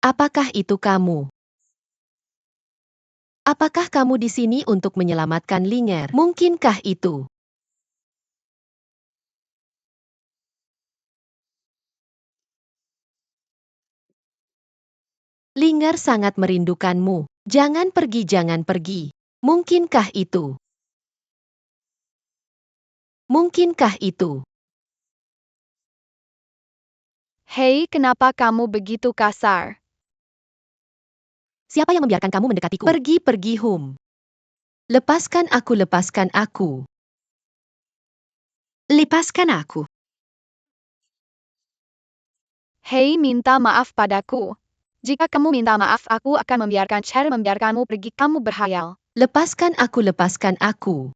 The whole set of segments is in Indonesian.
Apakah itu kamu? Apakah kamu di sini untuk menyelamatkan Linger? Mungkinkah itu? Linger sangat merindukanmu. Jangan pergi, jangan pergi. Mungkinkah itu? Mungkinkah itu? Hei, kenapa kamu begitu kasar? Siapa yang membiarkan kamu mendekatiku? Pergi, pergi, Hum. Lepaskan aku, lepaskan aku. Lepaskan aku. Hei, minta maaf padaku. Jika kamu minta maaf, aku akan membiarkan Cher membiarkanmu pergi. Kamu berhayal. Lepaskan aku, lepaskan aku.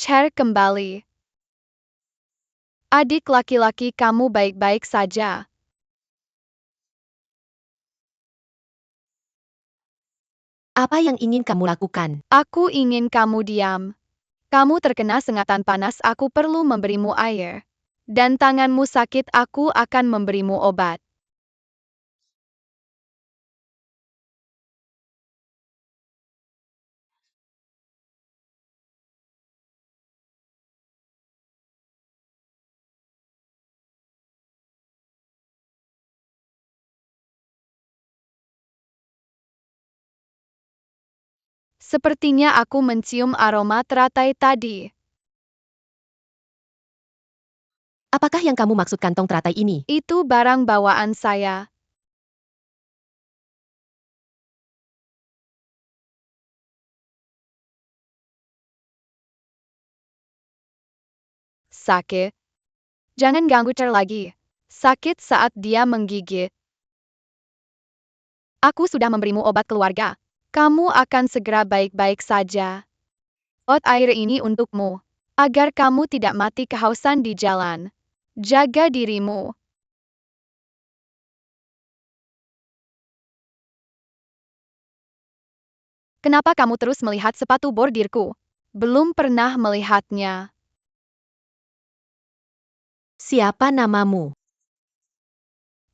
Cher kembali. Adik laki-laki kamu baik-baik saja. Apa yang ingin kamu lakukan? Aku ingin kamu diam. Kamu terkena sengatan panas, aku perlu memberimu air. Dan tanganmu sakit, aku akan memberimu obat. Sepertinya aku mencium aroma teratai tadi. Apakah yang kamu maksud kantong teratai ini? Itu barang bawaan saya. Sakit. Jangan ganggu Cher lagi. Sakit saat dia menggigit. Aku sudah memberimu obat keluarga. Kamu akan segera baik-baik saja. Ot air ini untukmu. Agar kamu tidak mati kehausan di jalan. Jaga dirimu. Kenapa kamu terus melihat sepatu bordirku? Belum pernah melihatnya. Siapa namamu?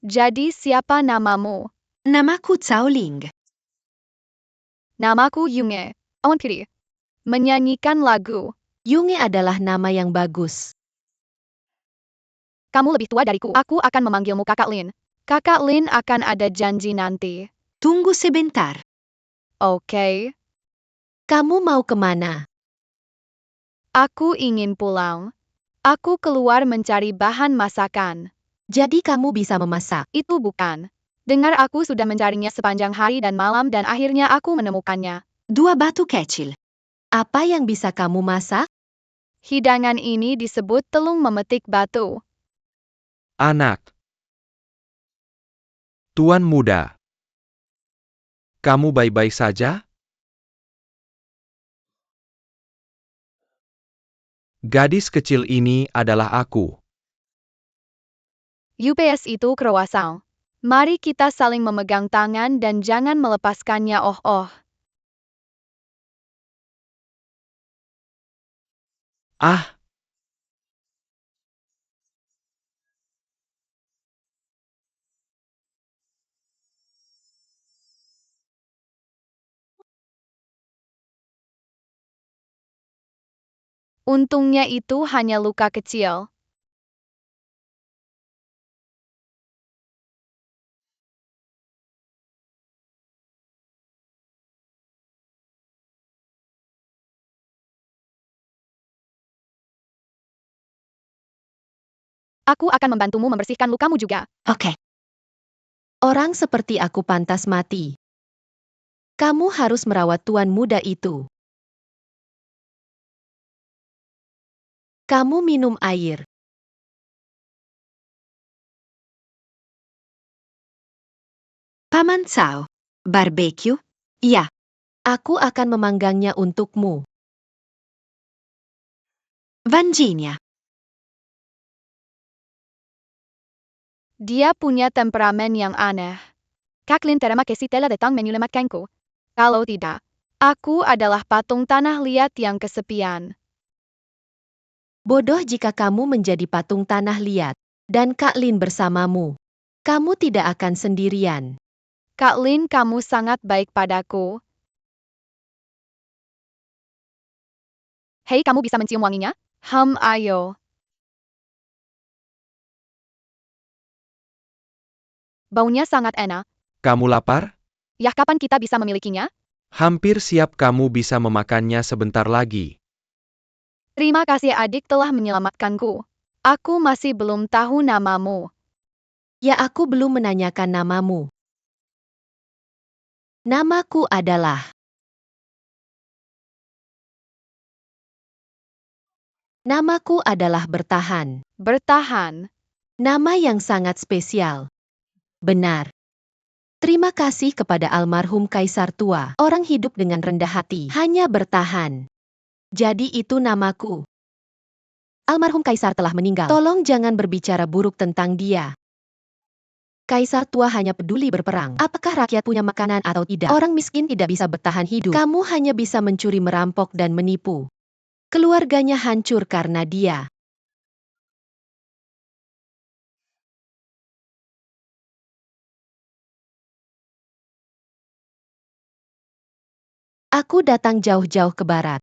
Jadi siapa namamu? Namaku Cao Ling. Namaku Yunge. Onpiri. Menyanyikan lagu. Yunge adalah nama yang bagus. Kamu lebih tua dariku. Aku akan memanggilmu Kakak Lin. Kakak Lin akan ada janji nanti. Tunggu sebentar. Oke. Kamu mau kemana? Aku ingin pulang. Aku keluar mencari bahan masakan. Jadi kamu bisa memasak. Itu bukan. Dengar, aku sudah mencarinya sepanjang hari dan malam dan akhirnya aku menemukannya. Dua batu kecil. Apa yang bisa kamu masak? Hidangan ini disebut telung memetik batu. Anak. Tuan muda. Kamu baik-baik saja? Gadis kecil ini adalah aku. UPS itu croissant. Mari kita saling memegang tangan dan jangan melepaskannya. Oh. Ah, Untungnya itu hanya luka kecil. Aku akan membantumu membersihkan lukamu juga. Oke. Orang seperti aku pantas mati. Kamu harus merawat tuan muda itu. Kamu minum air. Paman Cao. Barbecue? Iya. Aku akan memanggangnya untukmu. Vanjinya. Dia punya temperamen yang aneh. Kaklin terima kasih telah datang menyelamatkanku. Kalau tidak, aku adalah patung tanah liat yang kesepian. Bodoh jika kamu menjadi patung tanah liat. Dan Kak Lin bersamamu. Kamu tidak akan sendirian. Kak Lin, kamu sangat baik padaku. Hei, kamu bisa mencium wanginya? Ayo. Baunya sangat enak. Kamu lapar? Yah, kapan kita bisa memilikinya? Hampir siap, kamu bisa memakannya sebentar lagi. Terima kasih adik telah menyelamatkanku. Aku masih belum tahu namamu. Ya, aku belum menanyakan namamu. Namaku adalah... Namaku adalah Bertahan. Bertahan. Nama yang sangat spesial. Benar. Terima kasih kepada almarhum Kaisar tua. Orang hidup dengan rendah hati. Hanya bertahan. Jadi itu namaku. Almarhum Kaisar telah meninggal. Tolong jangan berbicara buruk tentang dia. Kaisar tua hanya peduli berperang. Apakah rakyat punya makanan atau tidak? Orang miskin tidak bisa bertahan hidup. Kamu hanya bisa mencuri, merampok, dan menipu. Keluarganya hancur karena dia. Aku datang jauh-jauh ke barat.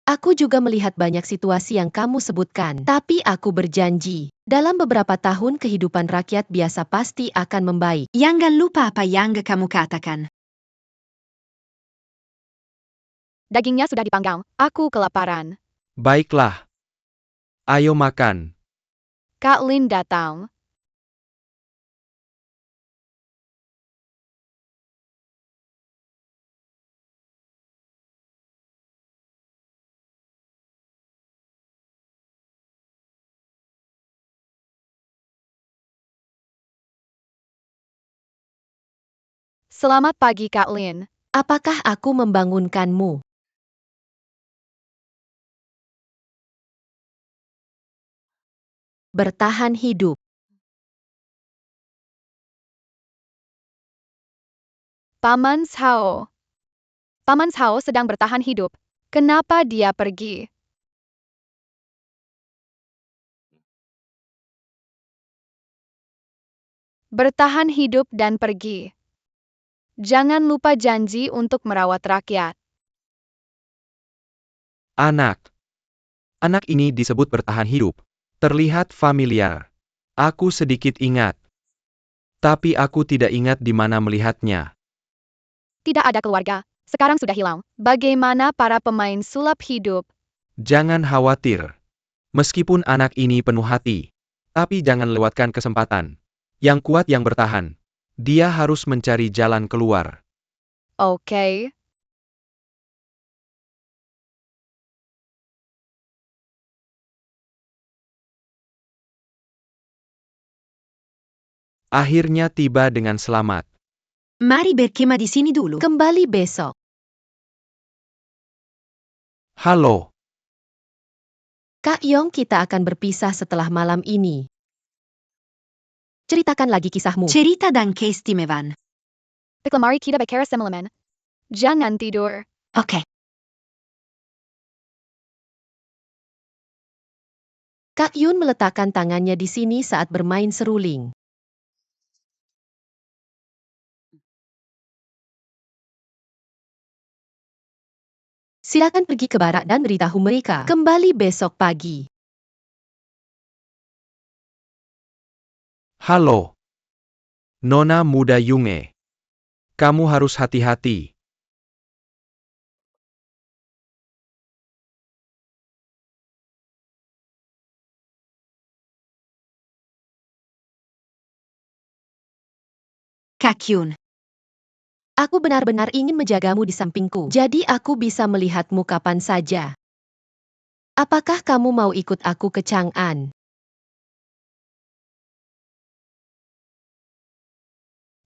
Aku juga melihat banyak situasi yang kamu sebutkan. Tapi aku berjanji, dalam beberapa tahun kehidupan rakyat biasa pasti akan membaik. Jangan lupa apa yang kamu katakan. Dagingnya sudah dipanggang. Aku kelaparan. Baiklah. Ayo makan. Kak Lin datang. Selamat pagi, Kak Lin. Apakah aku membangunkanmu? Bertahan hidup. Paman Shao. Paman Shao sedang bertahan hidup. Kenapa dia pergi? Bertahan hidup dan pergi. Jangan lupa janji untuk merawat rakyat. Anak. Anak ini disebut bertahan hidup. Terlihat familiar. Aku sedikit ingat. Tapi aku tidak ingat di mana melihatnya. Tidak ada keluarga. Sekarang sudah hilang. Bagaimana para pemain sulap hidup? Jangan khawatir. Meskipun anak ini penuh hati, tapi jangan lewatkan kesempatan. Yang kuat yang bertahan. Dia harus mencari jalan keluar. Oke. Akhirnya tiba dengan selamat. Mari berkemah di sini dulu. Kembali besok. Halo. Kak Yong, kita akan berpisah setelah malam ini. Ceritakan lagi kisahmu. Cerita dan keistimewan. Mari kita bicara semalaman. Jangan tidur. Oke. Kak Yun meletakkan tangannya di sini saat bermain seruling. Silakan pergi ke barak dan beritahu mereka. Kembali besok pagi. Halo. Nona muda Yunge. Kamu harus hati-hati. Kak Yun. Aku benar-benar ingin menjagamu di sampingku. Jadi aku bisa melihatmu kapan saja. Apakah kamu mau ikut aku ke Chang'an?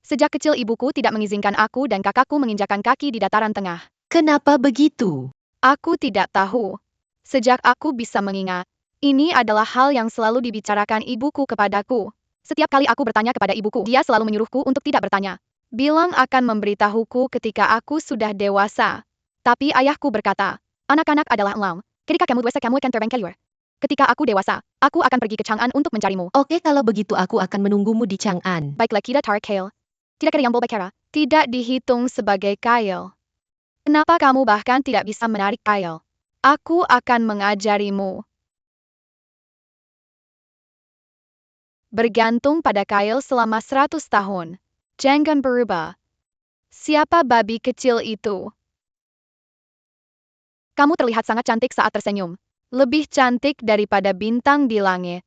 Sejak kecil ibuku tidak mengizinkan aku dan kakakku menginjakan kaki di dataran tengah. Kenapa begitu? Aku tidak tahu. Sejak aku bisa mengingat, ini adalah hal yang selalu dibicarakan ibuku kepadaku. Setiap kali aku bertanya kepada ibuku, dia selalu menyuruhku untuk tidak bertanya. Bilang akan memberitahuku ketika aku sudah dewasa. Tapi ayahku berkata, anak-anak adalah elang. Ketika kamu dewasa kamu akan terbang keluar. Ketika aku dewasa, aku akan pergi ke Chang'an untuk mencarimu. Oke, kalau begitu aku akan menunggumu di Chang'an. Baiklah, kita tarik Kale. Tidak ada yang Bolbakera. Tidak dihitung sebagai Kyle. Kenapa kamu bahkan tidak bisa menarik Kyle? Aku akan mengajarimu. Bergantung pada Kyle selama 100 tahun. Jangan berubah. Siapa babi kecil itu? Kamu terlihat sangat cantik saat tersenyum. Lebih cantik daripada bintang di langit.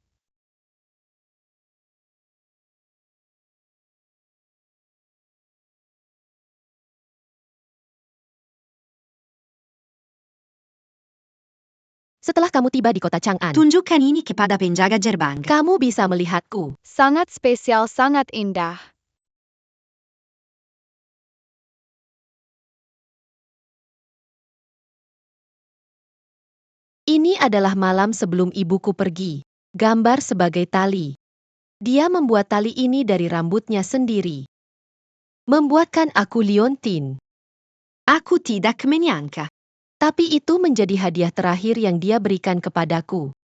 Setelah kamu tiba di kota Chang'an, Tunjukkan ini kepada penjaga gerbang. kamu bisa melihatku. Sangat spesial, sangat indah. Ini adalah malam sebelum ibuku pergi. Gambar sebagai tali. Dia membuat tali ini dari rambutnya sendiri. Membuatkan aku liontin. Aku tidak menyangka. Tapi itu menjadi hadiah terakhir yang dia berikan kepadaku.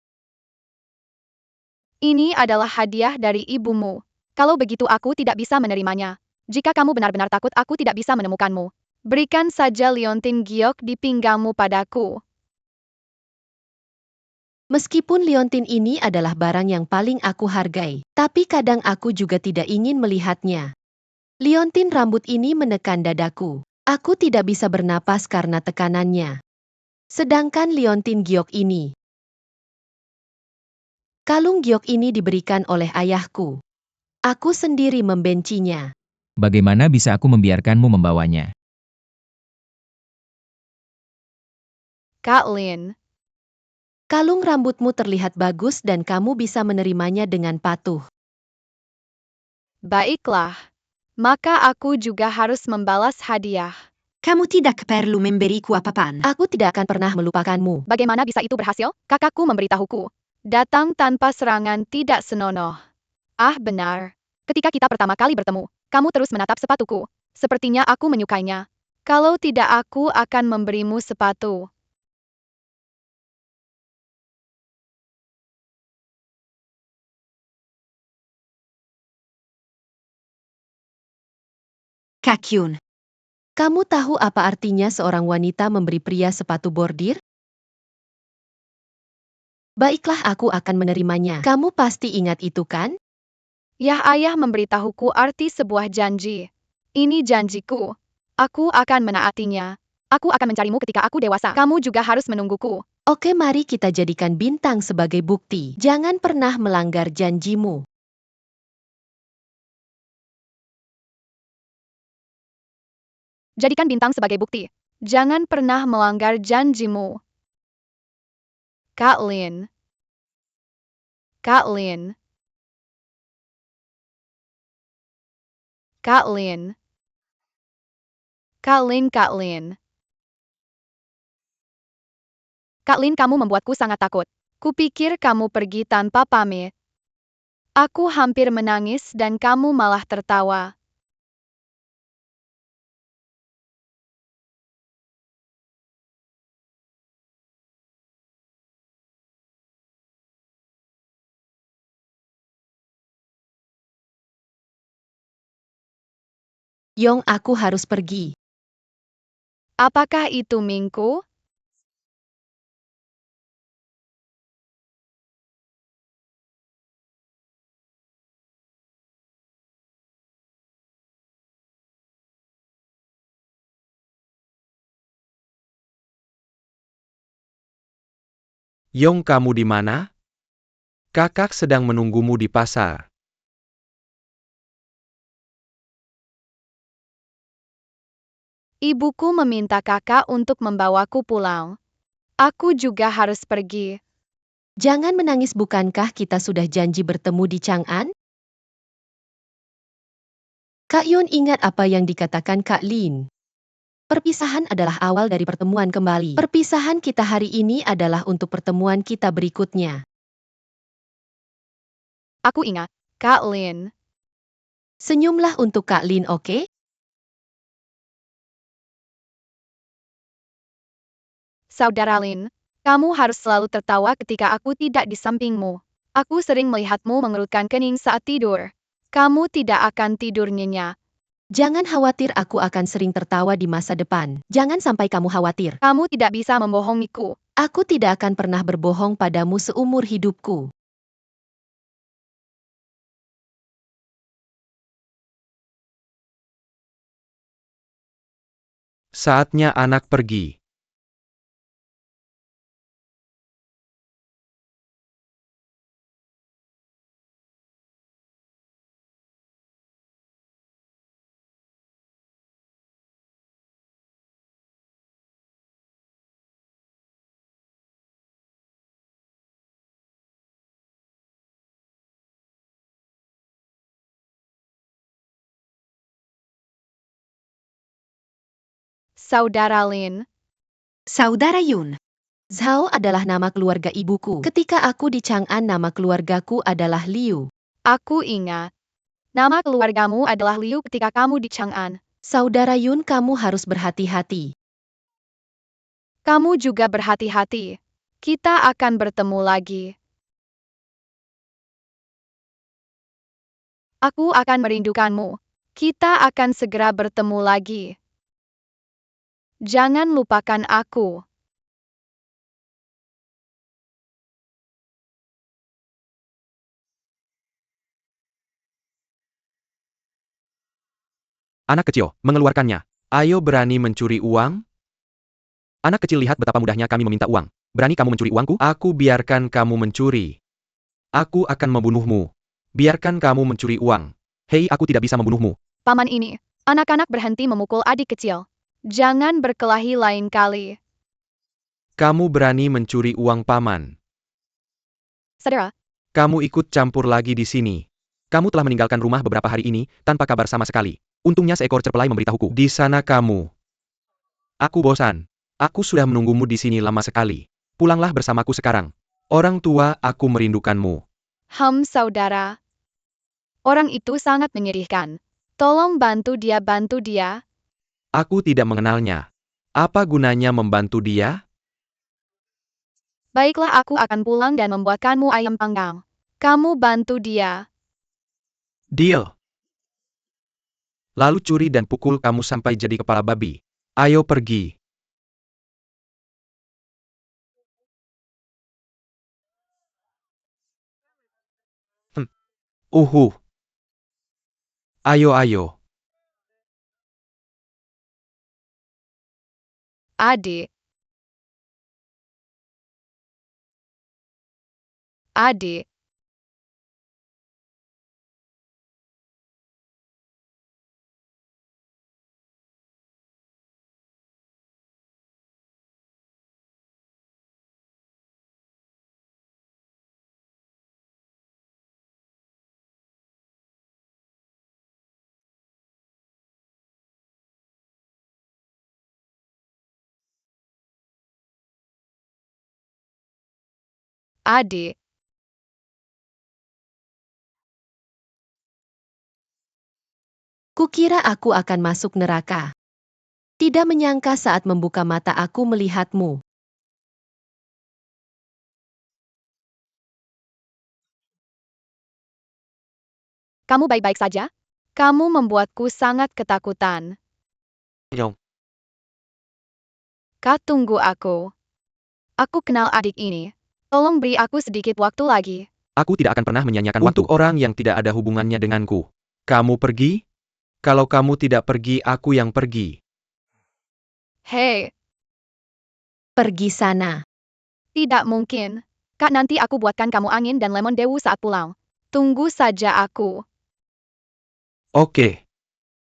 Ini adalah hadiah dari ibumu. Kalau begitu aku tidak bisa menerimanya. Jika kamu benar-benar takut aku tidak bisa menemukanmu. Berikan saja liontin giok di pinggangmu padaku. Meskipun liontin ini adalah barang yang paling aku hargai, tapi kadang aku juga tidak ingin melihatnya. Liontin rambut ini menekan dadaku. Aku tidak bisa bernapas karena tekanannya. Sedangkan liontin giok ini. Kalung giok ini diberikan oleh ayahku. Aku sendiri membencinya. Bagaimana bisa aku membiarkanmu membawanya? Kak Lin, Kalung rambutmu terlihat bagus dan kamu bisa menerimanya dengan patuh. baiklah. Maka aku juga harus membalas hadiah. Kamu tidak perlu memberiku apa-apaan. Aku tidak akan pernah melupakanmu. Bagaimana bisa itu berhasil? Kakakku memberitahuku. Datang tanpa serangan tidak senonoh. Ah, benar. Ketika kita pertama kali bertemu, kamu terus menatap sepatuku. Sepertinya aku menyukainya. Kalau tidak aku akan memberimu sepatu. Kak Yun, Kamu tahu apa artinya seorang wanita memberi pria sepatu bordir? Baiklah, aku akan menerimanya. Kamu pasti ingat itu kan? Yah, ayah memberitahuku arti sebuah janji. Ini janjiku. Aku akan menaatinya. Aku akan mencarimu ketika aku dewasa. Kamu juga harus menungguku. Oke, mari kita jadikan bintang sebagai bukti. Jangan pernah melanggar janjimu. Jadikan bintang sebagai bukti. Jangan pernah melanggar janjimu. Kak Lin. Kak Lin. Kak Lin. Kak Lin, Kak Lin. Kak Lin, kamu membuatku sangat takut. Kupikir kamu pergi tanpa pamit. Aku hampir menangis dan kamu malah tertawa. Yong, aku harus pergi. Apakah itu Mingku? Yong, kamu di mana? Kakak sedang menunggumu di pasar. Ibuku meminta kakak untuk membawaku pulang. Aku juga harus pergi. Jangan menangis, bukankah kita sudah janji bertemu di Chang'an? Kak Yun, ingat apa yang dikatakan Kak Lin. Perpisahan adalah awal dari pertemuan kembali. Perpisahan kita hari ini adalah untuk pertemuan kita berikutnya. Aku ingat, Kak Lin. Senyumlah untuk Kak Lin, oke? Saudara Lin, Kamu harus selalu tertawa ketika aku tidak di sampingmu. Aku sering melihatmu mengerutkan kening saat tidur. Kamu tidak akan tidur nyenyak. Jangan khawatir, aku akan sering tertawa di masa depan. Jangan sampai kamu khawatir. Kamu tidak bisa membohongiku. Aku tidak akan pernah berbohong padamu seumur hidupku. Saatnya anak pergi. Saudara Lin. Saudara Yun. Zhao adalah nama keluarga ibuku. Ketika aku di Chang'an, nama keluargaku adalah Liu. Aku ingat. Nama keluargamu adalah Liu ketika kamu di Chang'an. Saudara Yun, kamu harus berhati-hati. Kamu juga berhati-hati. Kita akan bertemu lagi. Aku akan merindukanmu. Kita akan segera bertemu lagi. Jangan lupakan aku. Anak kecil, mengeluarkannya. Ayo, berani mencuri uang? Anak kecil, lihat betapa mudahnya kami meminta uang. Berani kamu mencuri uangku? Aku biarkan kamu mencuri. Aku akan membunuhmu. Biarkan kamu mencuri uang. Hei, aku tidak bisa membunuhmu. Paman ini, anak-anak berhenti memukul adik kecil. Jangan berkelahi lain kali. Kamu berani mencuri uang paman. Saudara, Kamu ikut campur lagi di sini. Kamu telah meninggalkan rumah beberapa hari ini, tanpa kabar sama sekali. Untungnya seekor cerpelai memberitahuku. Di sana kamu. Aku bosan. Aku sudah menunggumu di sini lama sekali. Pulanglah bersamaku sekarang. Orang tua, aku merindukanmu. saudara. Orang itu sangat menyedihkan. Tolong bantu dia. Aku tidak mengenalnya. Apa gunanya membantu dia? Baiklah, aku akan pulang dan membuatkanmu ayam panggang. Kamu bantu dia. Deal. Lalu curi dan pukul kamu sampai jadi kepala babi. Ayo pergi. Uhuh. Ayo. Adik. Adik. Adik. Kukira aku akan masuk neraka. Tidak menyangka saat membuka mata aku melihatmu. Kamu baik-baik saja? Kamu membuatku sangat ketakutan. Yong. Kak, tunggu aku. Aku kenal adik ini. Tolong beri aku sedikit waktu lagi. Aku tidak akan pernah menyia-nyiakan waktu untuk orang yang tidak ada hubungannya denganku. Kamu pergi? Kalau kamu tidak pergi, aku yang pergi. Hei, Pergi sana. tidak mungkin. Kak, nanti aku buatkan kamu angin dan lemon dewu saat pulang. Tunggu saja aku. Oke.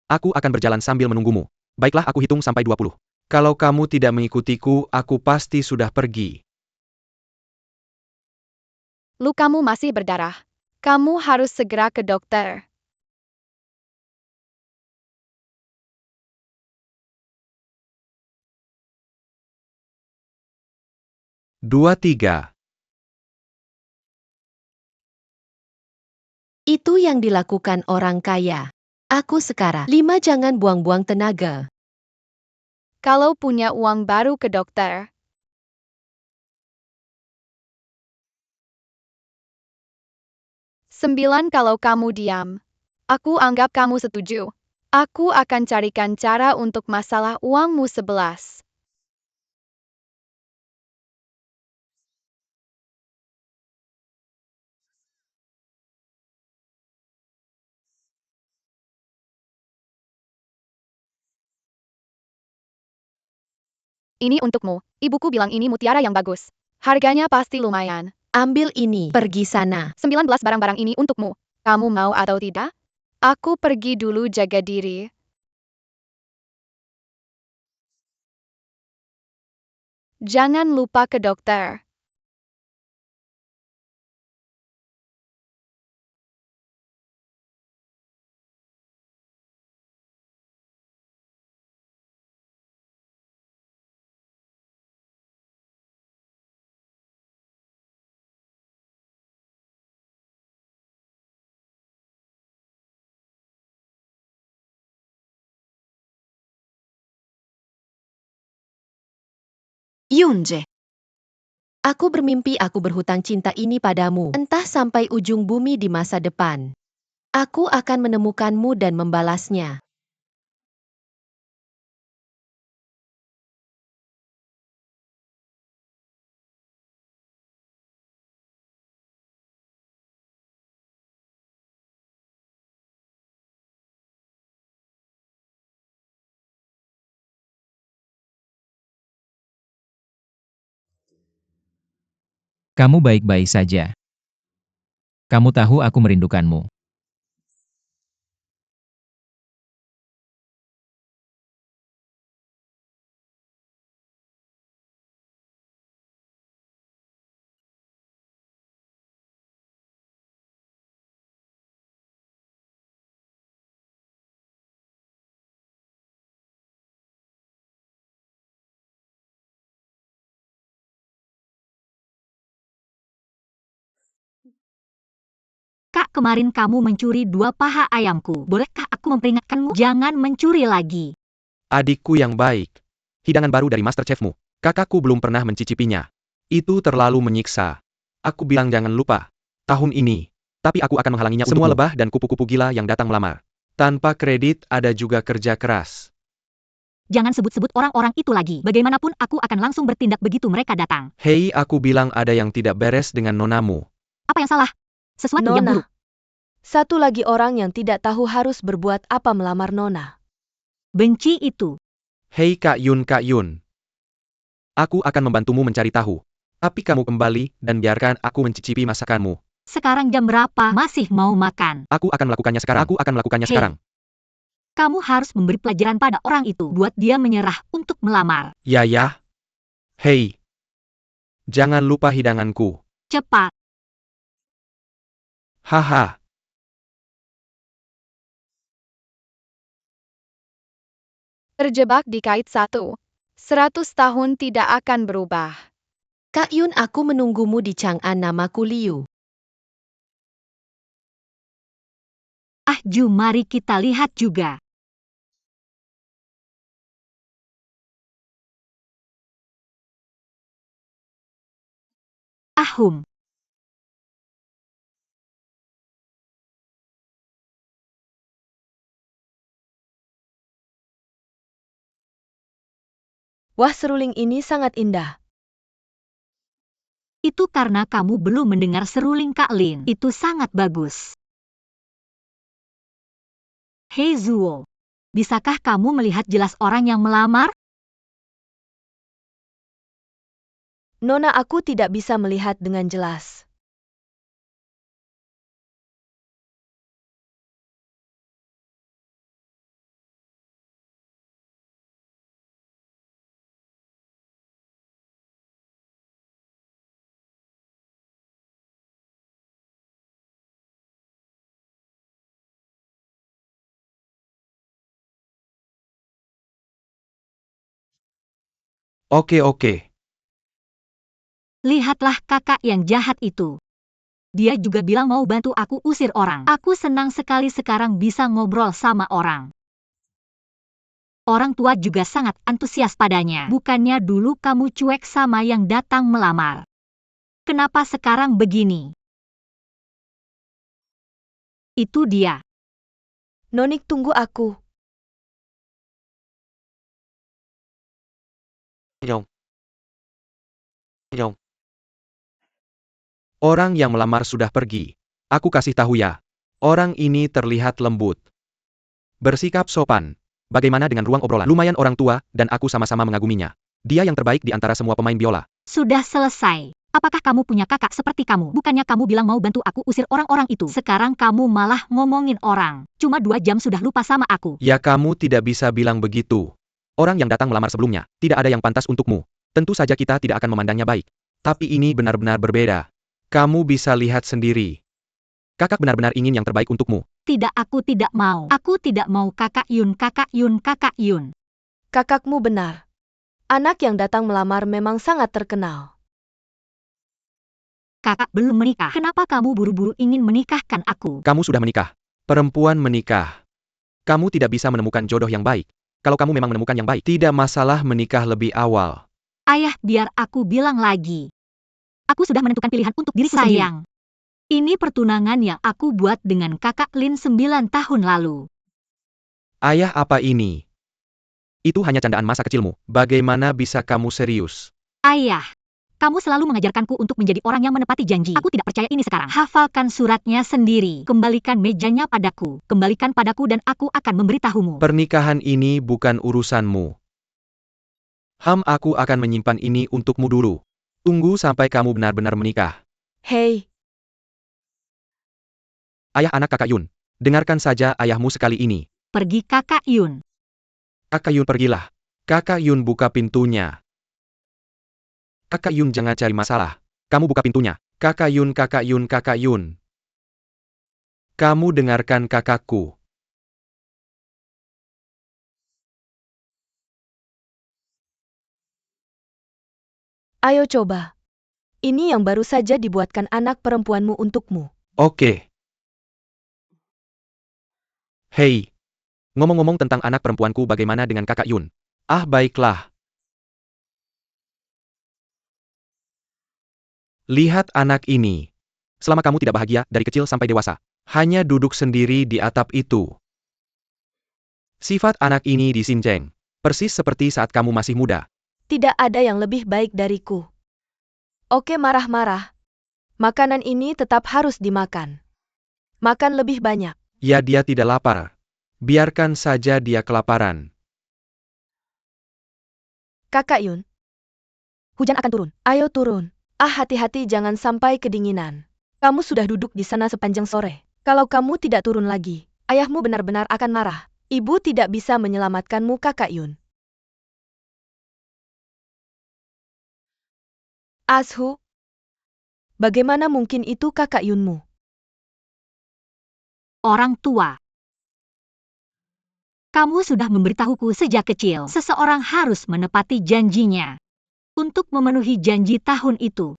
Aku akan berjalan sambil menunggumu. Baiklah, aku hitung sampai 20. Kalau kamu tidak mengikutiku, aku pasti sudah pergi. Lukamu masih berdarah. Kamu harus segera ke dokter. Dua tiga. Itu yang dilakukan orang kaya. Aku sekarang. 5, jangan buang-buang tenaga. Kalau punya uang baru ke dokter. 9 kalau kamu diam. Aku anggap kamu setuju. Aku akan carikan cara untuk masalah uangmu 11. Ini untukmu. Ibuku bilang ini mutiara yang bagus. Harganya pasti lumayan. Ambil ini, pergi sana. 19 barang-barang ini untukmu. Kamu mau atau tidak? Aku pergi dulu, jaga diri. Jangan lupa ke dokter. Yunje. Aku bermimpi aku berhutang cinta ini padamu, entah sampai ujung bumi di masa depan. Aku akan menemukanmu dan membalasnya. Kamu baik-baik saja. Kamu tahu aku merindukanmu. Kak, kemarin kamu mencuri 2 paha ayamku. Bolehkah aku memperingatkanmu? Jangan mencuri lagi. Adikku yang baik. Hidangan baru dari MasterChef-mu. Kakakku belum pernah mencicipinya. Itu terlalu menyiksa. Aku bilang jangan lupa. Tahun ini. Tapi aku akan menghalanginya semua lebah dan kupu-kupu gila yang datang melamar. Tanpa kredit ada juga kerja keras. Jangan sebut-sebut orang-orang itu lagi. Bagaimanapun aku akan langsung bertindak begitu mereka datang. Hei, aku bilang ada yang tidak beres dengan nonamu. Apa yang salah? Sesuatu yang buruk. Satu lagi orang yang tidak tahu harus berbuat apa melamar Nona. Benci itu. Hei Kak Yun. Aku akan membantumu mencari tahu. Tapi kamu kembali dan biarkan aku mencicipi masakanmu. Sekarang jam berapa? Masih mau makan? Aku akan melakukannya sekarang. Kamu harus memberi pelajaran pada orang itu. Buat dia menyerah untuk melamar. Ya. Hei. Jangan lupa hidanganku. Cepat. Haha. Terjebak di kait 1. 100 tahun tidak akan berubah. Kak Yun, aku menunggumu di Chang'an, namaku Liu. Ju, mari kita lihat juga. Ahum. Wah, seruling ini sangat indah. Itu karena kamu belum mendengar seruling Kak Lin. Itu sangat bagus. Hei Zuo, bisakah kamu melihat jelas orang yang melamar? Nona, aku tidak bisa melihat dengan jelas. Oke. Lihatlah kakak yang jahat itu. Dia juga bilang mau bantu aku usir orang. Aku senang sekali sekarang bisa ngobrol sama orang. Orang tua juga sangat antusias padanya. Bukannya dulu kamu cuek sama yang datang melamar. Kenapa sekarang begini? Itu dia. Nonik, tunggu aku. Nyong. Nyong. Orang yang melamar sudah pergi. Aku kasih tahu ya. Orang ini terlihat lembut. Bersikap sopan. Bagaimana dengan ruang obrolan? Lumayan orang tua, dan aku sama-sama mengaguminya. Dia yang terbaik di antara semua pemain biola. Sudah selesai. Apakah kamu punya kakak seperti kamu? Bukannya kamu bilang mau bantu aku usir orang-orang itu? Sekarang kamu malah ngomongin orang. Cuma 2 jam sudah lupa sama aku. Ya, kamu tidak bisa bilang begitu. Orang yang datang melamar sebelumnya, tidak ada yang pantas untukmu. Tentu saja kita tidak akan memandangnya baik. Tapi ini benar-benar berbeda. Kamu bisa lihat sendiri. Kakak benar-benar ingin yang terbaik untukmu. Tidak, aku tidak mau. Aku tidak mau kakak Yun, kakak Yun, kakak Yun. Kakakmu benar. Anak yang datang melamar memang sangat terkenal. Kakak belum menikah. Kenapa kamu buru-buru ingin menikahkan aku? Kamu sudah menikah. Perempuan menikah. Kamu tidak bisa menemukan jodoh yang baik. Kalau kamu memang menemukan yang baik, tidak masalah menikah lebih awal. Ayah, biar aku bilang lagi. Aku sudah menentukan pilihan untuk diriku sendiri. Sayang. Ini pertunangan yang aku buat dengan kakak Lin 9 tahun lalu. Ayah, apa ini? Itu hanya candaan masa kecilmu. Bagaimana bisa kamu serius? Ayah, kamu selalu mengajarkanku untuk menjadi orang yang menepati janji. Aku tidak percaya ini sekarang. Hafalkan suratnya sendiri. Kembalikan mejanya padaku. Kembalikan padaku dan aku akan memberitahumu. Pernikahan ini bukan urusanmu. Aku akan menyimpan ini untukmu dulu. Tunggu sampai kamu benar-benar menikah. Hei, Ayah anak kakak Yun. Dengarkan saja ayahmu sekali ini. Pergi kakak Yun. Kakak Yun, pergilah. Kakak Yun, buka pintunya. Kakak Yun, jangan cari masalah. Kamu buka pintunya. Kakak Yun, kakak Yun, kakak Yun. Kamu dengarkan kakakku. ayo coba. Ini yang baru saja dibuatkan anak perempuanmu untukmu. Oke. Hei. Ngomong-ngomong tentang anak perempuanku, bagaimana dengan kakak Yun? Ah, baiklah. Lihat anak ini. Selama kamu tidak bahagia, dari kecil sampai dewasa, hanya duduk sendiri di atap itu. Sifat anak ini disinjeng. Persis seperti saat kamu masih muda. Tidak ada yang lebih baik dariku. Oke, marah-marah. Makanan ini tetap harus dimakan. Makan lebih banyak. Ya, dia tidak lapar. Biarkan saja dia kelaparan. Kakak Yun. Hujan akan turun. Ayo turun. Ah, hati-hati jangan sampai kedinginan. Kamu sudah duduk di sana sepanjang sore. Kalau kamu tidak turun lagi, ayahmu benar-benar akan marah. Ibu tidak bisa menyelamatkanmu, Kakak Yun. Ashu. Bagaimana mungkin itu Kakak Yunmu? Orang tua. Kamu sudah memberitahuku sejak kecil. Seseorang harus menepati janjinya. Untuk memenuhi janji tahun itu,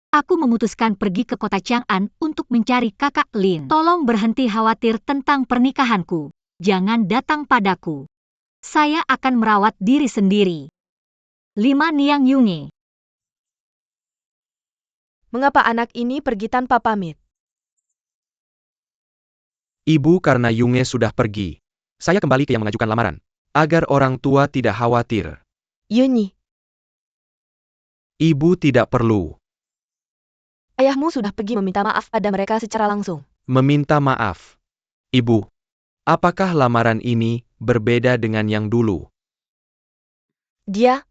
aku memutuskan pergi ke kota Chang'an untuk mencari kakak Lin. Tolong berhenti khawatir tentang pernikahanku. Jangan datang padaku. Saya akan merawat diri sendiri. 5 Niang Yunge. Mengapa anak ini pergi tanpa pamit? Ibu, karena Yunge sudah pergi. Saya kembali ke yang mengajukan lamaran. Agar orang tua tidak khawatir. Yunyi, Ibu tidak perlu ayahmu sudah pergi meminta maaf pada mereka secara langsung. meminta maaf. Ibu, apakah lamaran ini berbeda dengan yang dulu? Dia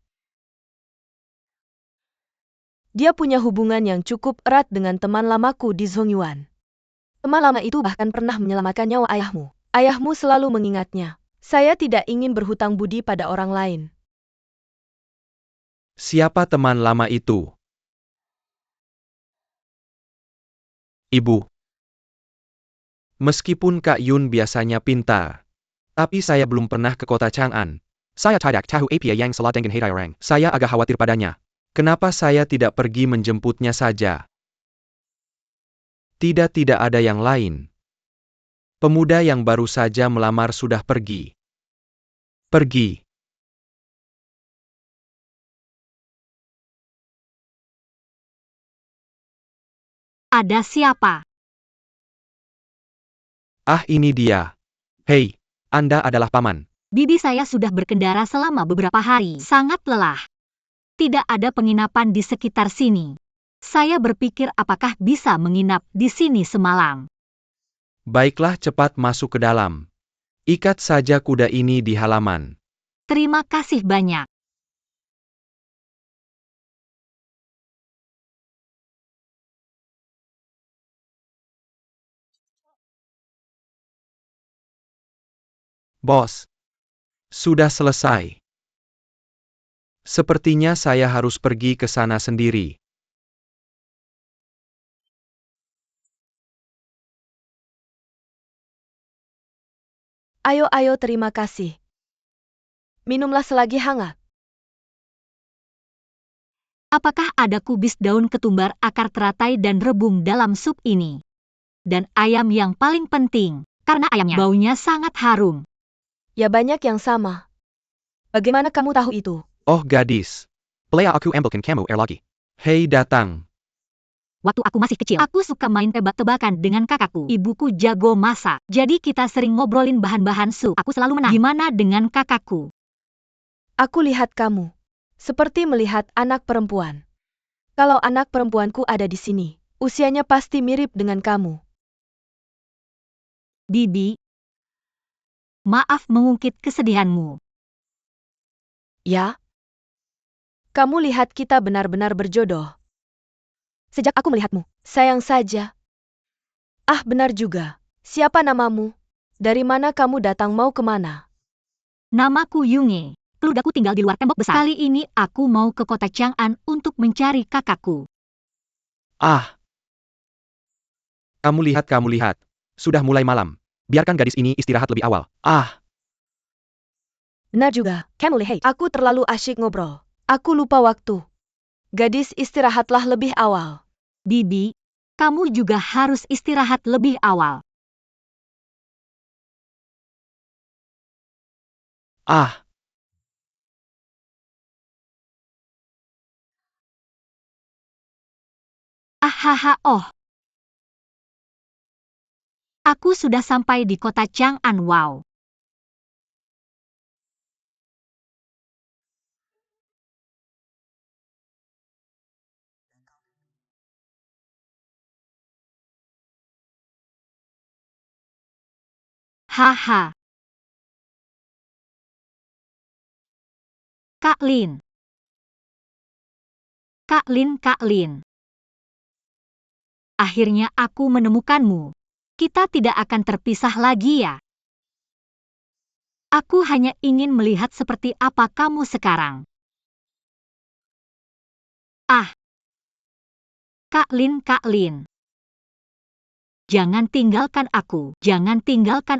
punya hubungan yang cukup erat dengan teman lamaku di Zongyuan. Teman lama itu bahkan pernah menyelamatkan nyawa ayahmu. Ayahmu selalu mengingatnya. Saya tidak ingin berhutang budi pada orang lain. Siapa teman lama itu? Ibu. Meskipun Kak Yun biasanya pintar, tapi saya belum pernah ke kota Chang'an. Saya tidak tahu apa yang salah dengan orang. Saya agak khawatir padanya. Kenapa saya tidak pergi menjemputnya saja? Tidak ada yang lain. Pemuda yang baru saja melamar sudah pergi. Pergi. Ada siapa? Ah, ini dia. Hei, Anda adalah paman. Bibi, saya sudah berkendara selama beberapa hari. Sangat lelah. Tidak ada penginapan di sekitar sini. Saya berpikir apakah bisa menginap di sini semalam. Baiklah, cepat masuk ke dalam. Ikat saja kuda ini di halaman. Terima kasih banyak. Bos. Sudah selesai. Sepertinya saya harus pergi ke sana sendiri. Ayo, terima kasih. Minumlah selagi hangat. Apakah ada kubis daun ketumbar, akar teratai dan rebung dalam sup ini? Dan ayam yang paling penting, karena ayamnya baunya sangat harum. Ya, banyak yang sama. Bagaimana kamu tahu itu? Oh gadis. Pelea aku ambilkan kamu air lagi. Hei datang. Waktu aku masih kecil, aku suka main tebak-tebakan dengan kakakku. Ibuku jago masak, jadi kita sering ngobrolin bahan-bahan sup. Aku selalu menang. Gimana dengan kakakku? Aku lihat kamu. Seperti melihat anak perempuan. Kalau anak perempuanku ada di sini, usianya pasti mirip dengan kamu. Bibi, maaf mengungkit kesedihanmu. Ya? Kamu lihat kita benar-benar berjodoh. Sejak aku melihatmu, sayang saja. Ah, benar juga. Siapa namamu? Dari mana kamu datang, mau kemana? Namaku Yunge. Keluargaku tinggal di luar tembok besar. Kali ini aku mau ke kota Chang'an untuk mencari kakakku. Ah. Kamu lihat. Sudah mulai malam. Biarkan gadis ini istirahat lebih awal. Ah. Benar juga, kamu lihat. Aku terlalu asyik ngobrol. Aku lupa waktu. Gadis, istirahatlah lebih awal. Bibi, kamu juga harus istirahat lebih awal. Ah. Ahaha, oh. Aku sudah sampai di kota Chang'an, wow. Haha. Kak Lin. Kak Lin. Akhirnya aku menemukanmu. Kita tidak akan terpisah lagi ya. Aku hanya ingin melihat seperti apa kamu sekarang. Ah. Kak Lin. Jangan tinggalkan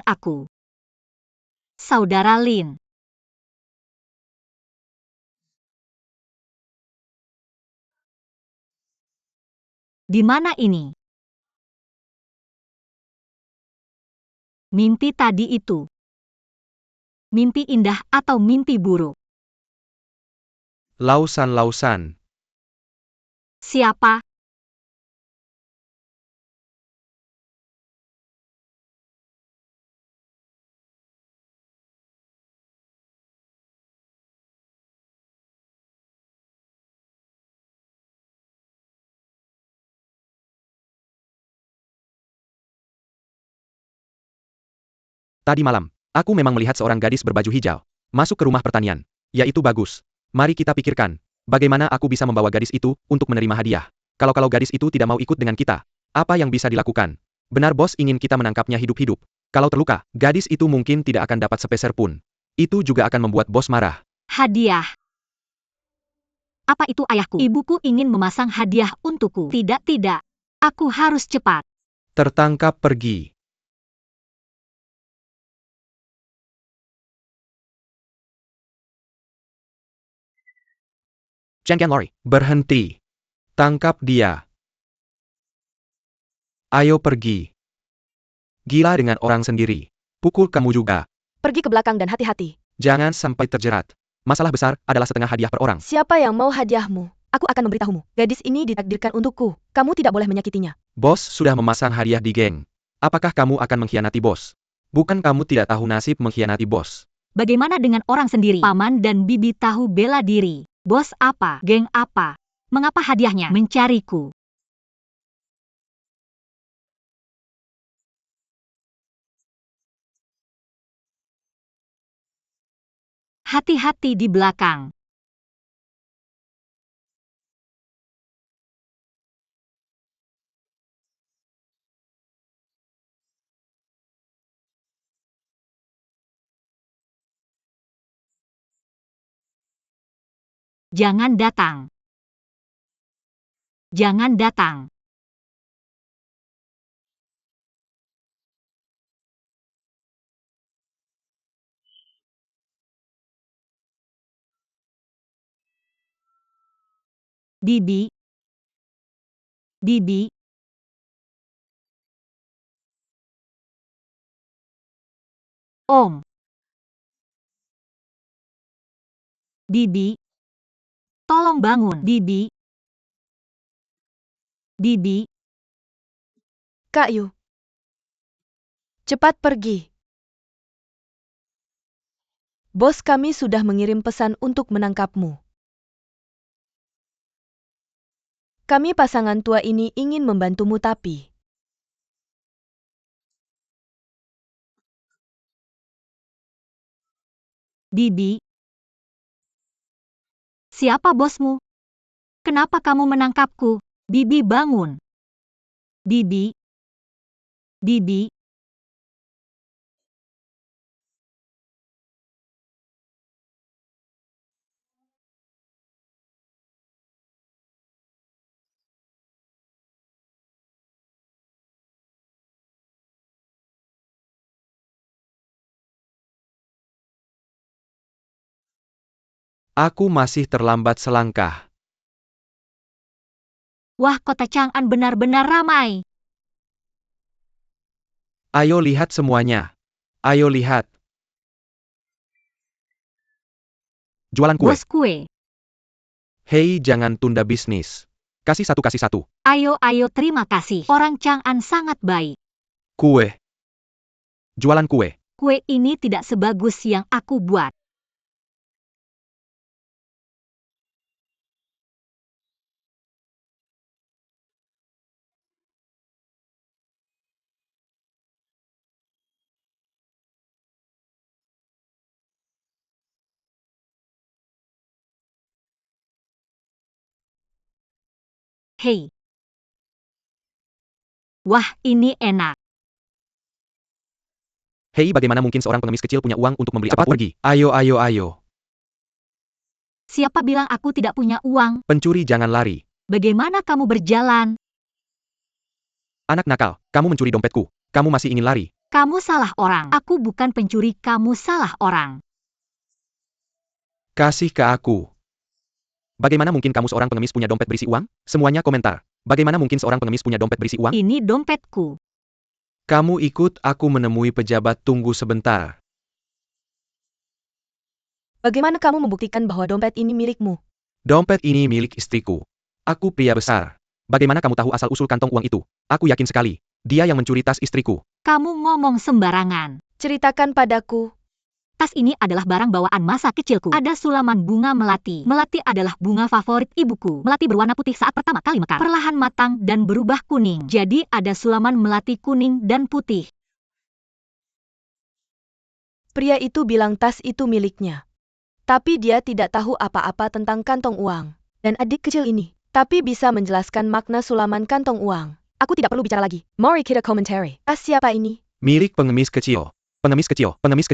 aku. Saudara Lin. Di mana ini? Mimpi tadi itu. Mimpi indah atau mimpi buruk? Lausan. Siapa? Tadi malam, aku memang melihat seorang gadis berbaju hijau. Masuk ke rumah pertanian. Yaitu bagus. Mari kita pikirkan. Bagaimana aku bisa membawa gadis itu untuk menerima hadiah? Kalau gadis itu tidak mau ikut dengan kita, apa yang bisa dilakukan? Benar bos ingin kita menangkapnya hidup-hidup. Kalau terluka, gadis itu mungkin tidak akan dapat sepeser pun. Itu juga akan membuat bos marah. Hadiah. Apa itu ayahku? Ibuku ingin memasang hadiah untukku. Tidak. Aku harus cepat. Tertangkap pergi. Jangan lari. Berhenti. Tangkap dia. Ayo pergi. Gila dengan orang sendiri. Pukul kamu juga. Pergi ke belakang dan hati-hati. Jangan sampai terjerat. Masalah besar adalah setengah hadiah per orang. Siapa yang mau hadiahmu? Aku akan memberitahumu. Gadis ini ditakdirkan untukku. Kamu tidak boleh menyakitinya. Bos sudah memasang hadiah di geng. Apakah kamu akan mengkhianati bos? Bukan kamu tidak tahu nasib mengkhianati bos. Bagaimana dengan orang sendiri? Paman dan bibi tahu bela diri. Bos apa? Geng apa? Mengapa hadiahnya mencariku? Hati-hati di belakang. Jangan datang. Jangan datang. Bibi. Bibi. Om. Bibi. Tolong bangun, Bibi. Bibi. Kak Yu. Cepat pergi. Bos kami sudah mengirim pesan untuk menangkapmu. Kami pasangan tua ini ingin membantumu tapi... Bibi. Siapa bosmu? Kenapa kamu menangkapku? Bibi bangun. Bibi. Bibi. Aku masih terlambat selangkah. Wah, kota Chang'an benar-benar ramai. Ayo lihat semuanya. Ayo lihat. Jualan kue. Bos kue. Hei, jangan tunda bisnis. Kasih satu. Ayo, terima kasih. Orang Chang'an sangat baik. Kue. Jualan kue. Kue ini tidak sebagus yang aku buat. Hei. Wah, ini enak. Hei, bagaimana mungkin seorang pengemis kecil punya uang untuk membeli apapun? Pergi. Ayo. Siapa bilang aku tidak punya uang? Pencuri jangan lari. Bagaimana kamu berjalan? Anak nakal, kamu mencuri dompetku. Kamu masih ingin lari. Kamu salah orang. Aku bukan pencuri, kamu salah orang. Kasih ke aku. Bagaimana mungkin kamu seorang pengemis punya dompet berisi uang? Semuanya komentar. Bagaimana mungkin seorang pengemis punya dompet berisi uang? Ini dompetku. Kamu ikut aku menemui pejabat, tunggu sebentar. Bagaimana kamu membuktikan bahwa dompet ini milikmu? Dompet ini milik istriku. Aku pria besar. Bagaimana kamu tahu asal-usul kantong uang itu? Aku yakin sekali. Dia yang mencuri tas istriku. Kamu ngomong sembarangan. Ceritakan padaku. Tas ini adalah barang bawaan masa kecilku. Ada sulaman bunga melati. Melati adalah bunga favorit ibuku. Melati berwarna putih saat pertama kali mekar. Perlahan matang dan berubah kuning. Jadi ada sulaman melati kuning dan putih. Pria itu bilang tas itu miliknya. Tapi dia tidak tahu apa-apa tentang kantong uang. Dan adik kecil ini. Tapi bisa menjelaskan makna sulaman kantong uang. Aku tidak perlu bicara lagi. Mari kita komentari. Tas siapa ini? Milik pengemis kecil. Pengemis kecil. Pengemis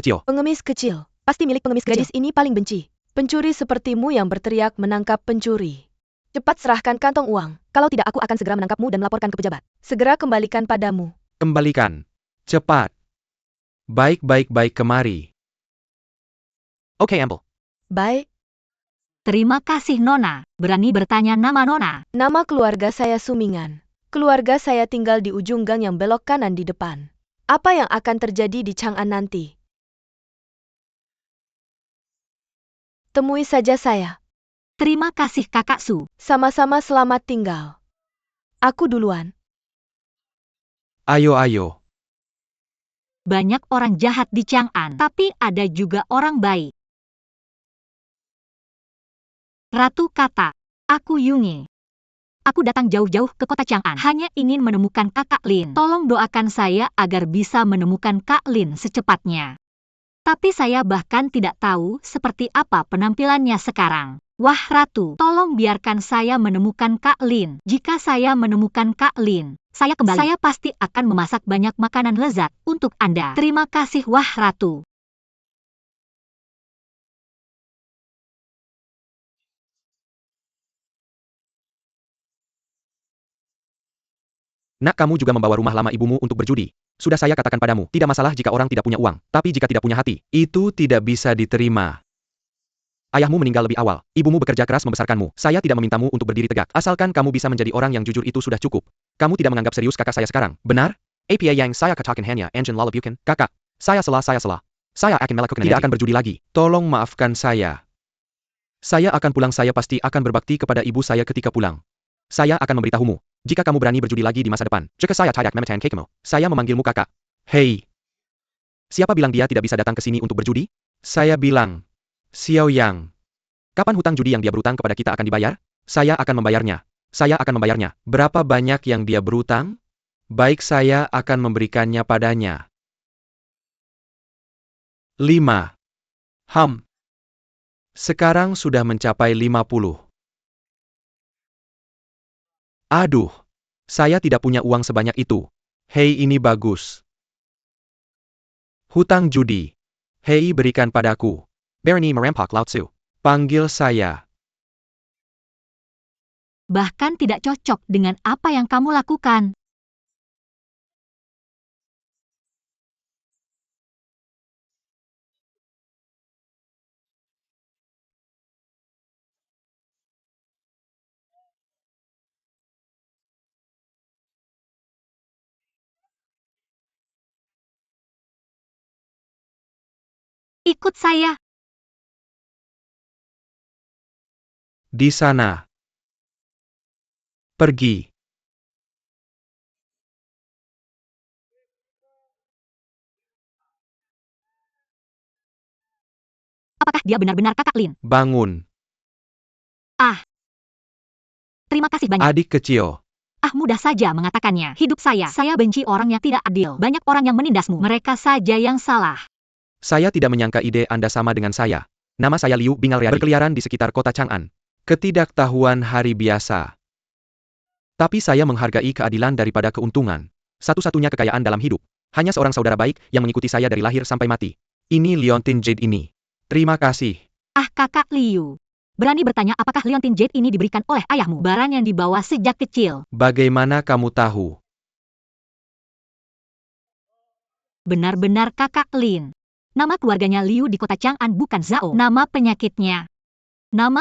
kecil. Pasti milik pengemis kecil. Gadis ini paling benci. Pencuri sepertimu yang berteriak menangkap pencuri. Cepat serahkan kantong uang. Kalau tidak aku akan segera menangkapmu dan melaporkan ke pejabat. Segera kembalikan padamu. Kembalikan. Cepat. Baik, kemari. Oke, Amble. Baik. Terima kasih Nona. Berani bertanya nama Nona. Nama keluarga saya Sumingan. Keluarga saya tinggal di ujung gang yang belok kanan di depan. Apa yang akan terjadi di Chang'an nanti? Temui saja saya. Terima kasih Kakak Su. Sama-sama, selamat tinggal. Aku duluan. Ayo. Banyak orang jahat di Chang'an, tapi ada juga orang baik. Ratu kata, aku Yunge. Aku datang jauh-jauh ke kota Chang'an hanya ingin menemukan kakak Lin. Tolong doakan saya agar bisa menemukan Kak Lin secepatnya. Tapi saya bahkan tidak tahu seperti apa penampilannya sekarang. Wah Ratu, tolong biarkan saya menemukan Kak Lin. Jika saya menemukan Kak Lin, saya kembali. Saya pasti akan memasak banyak makanan lezat untuk Anda. Terima kasih wah Ratu. Nak, kamu juga membawa rumah lama ibumu untuk berjudi. Sudah saya katakan padamu, tidak masalah jika orang tidak punya uang, tapi jika tidak punya hati, itu tidak bisa diterima. Ayahmu meninggal lebih awal, ibumu bekerja keras membesarkanmu. Saya tidak memintamu untuk berdiri tegak. Asalkan kamu bisa menjadi orang yang jujur itu sudah cukup. Kamu tidak menganggap serius kakak saya sekarang, benar? Apa yang saya katakan hanya engine lalabukan. Kakak, saya salah. Saya akan melakukan tidak akan berjudi lagi. Tolong maafkan saya. Saya akan pulang, saya pasti akan berbakti kepada ibu saya ketika pulang. Saya akan memberitahumu, jika kamu berani berjudi lagi di masa depan. Jika saya tidak mematan kakekmu, saya memanggilmu kakak. Hei! Siapa bilang dia tidak bisa datang ke sini untuk berjudi? Saya bilang, Xiao Yang. Kapan hutang judi yang dia berutang kepada kita akan dibayar? Saya akan membayarnya. Saya akan membayarnya. Berapa banyak yang dia berutang? Baik, saya akan memberikannya padanya. 5. Sekarang sudah mencapai 50. Aduh, saya tidak punya uang sebanyak itu. Hei, ini bagus. Hutang judi. Hei, berikan padaku. Berani merampak Lao Tzu. Panggil saya. Bahkan tidak cocok dengan apa yang kamu lakukan. Ikut saya. Di sana. Pergi. Apakah dia benar-benar kakak Lin? Bangun. Terima kasih banyak. Adik kecil. Mudah saja mengatakannya. Hidup saya benci orang yang tidak adil. Banyak orang yang menindasmu. Mereka saja yang salah. Saya tidak menyangka ide Anda sama dengan saya. Nama saya Liu Bingalriadi. Berkeliaran di sekitar kota Chang'an. Ketidaktahuan hari biasa. Tapi saya menghargai keadilan daripada keuntungan. Satu-satunya kekayaan dalam hidup. Hanya seorang saudara baik yang mengikuti saya dari lahir sampai mati. Ini Liontin Jade ini. Terima kasih. Kakak Liu. Berani bertanya apakah Liontin Jade ini diberikan oleh ayahmu? Barang yang dibawa sejak kecil. Bagaimana kamu tahu? Benar-benar kakak Lin. Nama keluarganya Liu di kota Chang'an bukan Zhao. Nama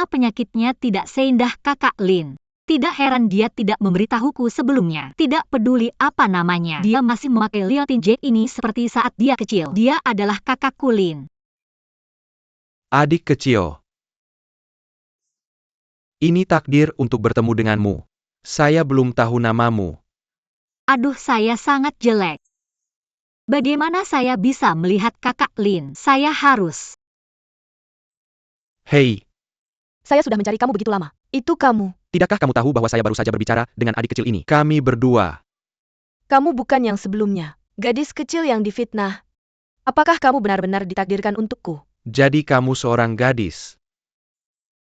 penyakitnya tidak seindah kakak Lin. Tidak heran dia tidak memberitahuku sebelumnya. Tidak peduli apa namanya. Dia masih memakai Liontin Jade ini seperti saat dia kecil. Dia adalah kakakku Lin. Adik kecil. Ini takdir untuk bertemu denganmu. Saya belum tahu namamu. Aduh, saya sangat jelek. Bagaimana saya bisa melihat kakak Lin? Saya harus. Hei, Saya sudah mencari kamu begitu lama. Itu kamu. tidakkah kamu tahu bahwa saya baru saja berbicara dengan adik kecil ini? Kami berdua. Kamu bukan yang sebelumnya. Gadis kecil yang difitnah. Apakah kamu benar-benar ditakdirkan untukku? Jadi kamu seorang gadis.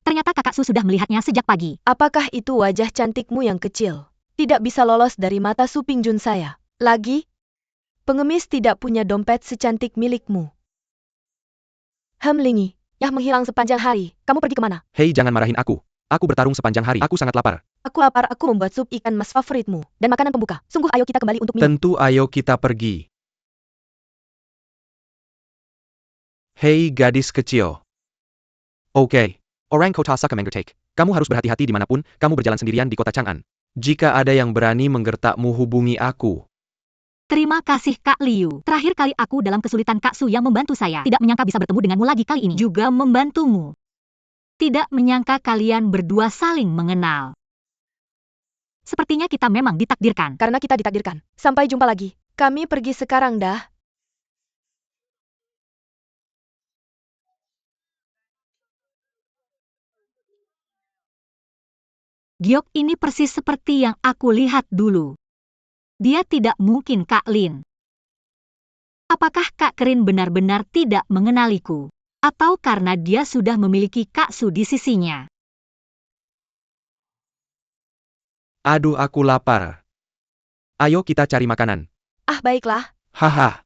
Ternyata kakak Su sudah melihatnya sejak pagi. Apakah itu wajah cantikmu yang kecil? Tidak bisa lolos dari mata Su Pingjun saya. Lagi, pengemis tidak punya dompet secantik milikmu. Lingi, Yah menghilang sepanjang hari. Kamu pergi kemana? Hei, jangan marahin aku. Aku bertarung sepanjang hari. Aku sangat lapar. Aku lapar, aku membuat sup ikan mas favoritmu. Dan makanan pembuka. Sungguh ayo kita kembali untuk minum. Tentu ayo kita pergi. Hei gadis kecil. Oke. Orang kota Sakamenggertek. Kamu harus berhati-hati dimanapun kamu berjalan sendirian di kota Chang'an. Jika ada yang berani menggertakmu, hubungi aku. Terima kasih Kak Liu. Terakhir kali aku dalam kesulitan Kak Su yang membantu saya. Tidak menyangka bisa bertemu denganmu lagi kali ini. Juga membantumu. Tidak menyangka kalian berdua saling mengenal. Sepertinya kita memang ditakdirkan. Karena kita ditakdirkan. Sampai jumpa lagi. Kami pergi sekarang dah. Giok ini persis seperti yang aku lihat dulu. Dia tidak mungkin Kak Lin. Apakah Kak Kerin benar-benar tidak mengenaliku? Atau karena dia sudah memiliki Kak Su di sisinya? Aduh, aku lapar. Ayo kita cari makanan. Ah, baiklah. Haha.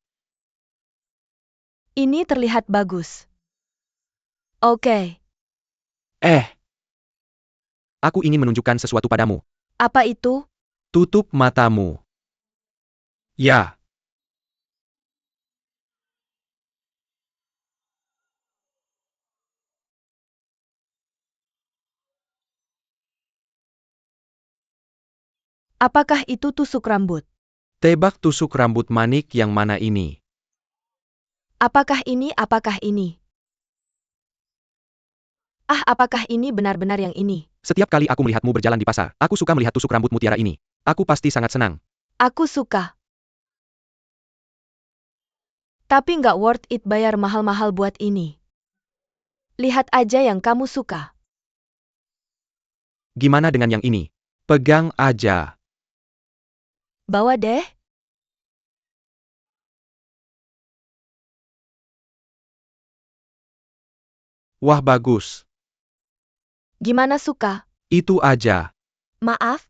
Ini terlihat bagus. Oke, Aku ingin menunjukkan sesuatu padamu. apa itu? Tutup matamu. Ya. Apakah itu tusuk rambut? Tebak tusuk rambut manik yang mana ini? Apakah ini? Apakah ini? Ah, apakah ini benar-benar yang ini? Setiap kali aku melihatmu berjalan di pasar, aku suka melihat tusuk rambut mutiara ini. Aku pasti sangat senang. Aku suka. Tapi nggak worth it bayar mahal-mahal buat ini. Lihat aja yang kamu suka. Gimana dengan yang ini? Pegang aja. Bawa deh. Wah, bagus. Gimana suka? Itu aja. Maaf,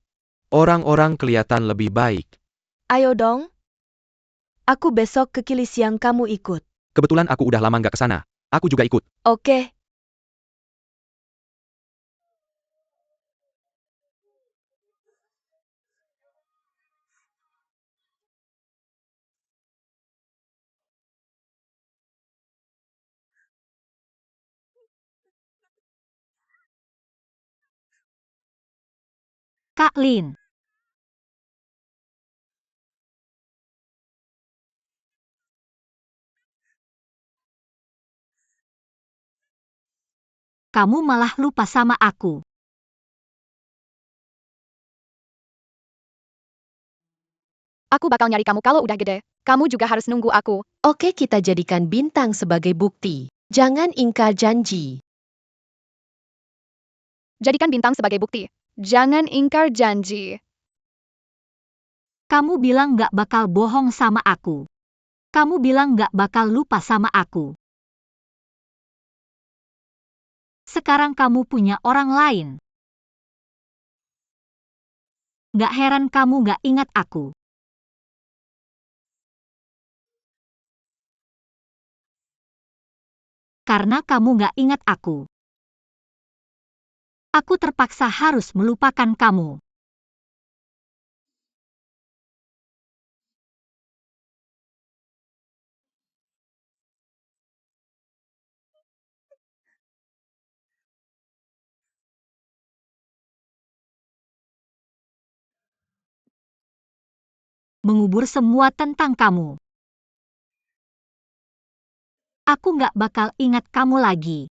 Orang-orang kelihatan lebih baik. ayo dong. Aku besok ke Kili siang kamu ikut. Kebetulan aku udah lama nggak ke sana. Aku juga ikut. Oke. Kak Lin. Kamu malah lupa sama aku. Aku bakal nyari kamu kalau udah gede. Kamu juga harus nunggu aku. Oke, kita jadikan bintang sebagai bukti. Jangan ingkar janji. Jadikan bintang sebagai bukti. Jangan ingkar janji. Kamu bilang gak bakal bohong sama aku. Kamu bilang gak bakal lupa sama aku. Sekarang kamu punya orang lain. Gak heran kamu gak ingat aku. Karena kamu gak ingat aku. Aku terpaksa harus melupakan kamu. Mengubur semua tentang kamu. Aku gak bakal ingat kamu lagi.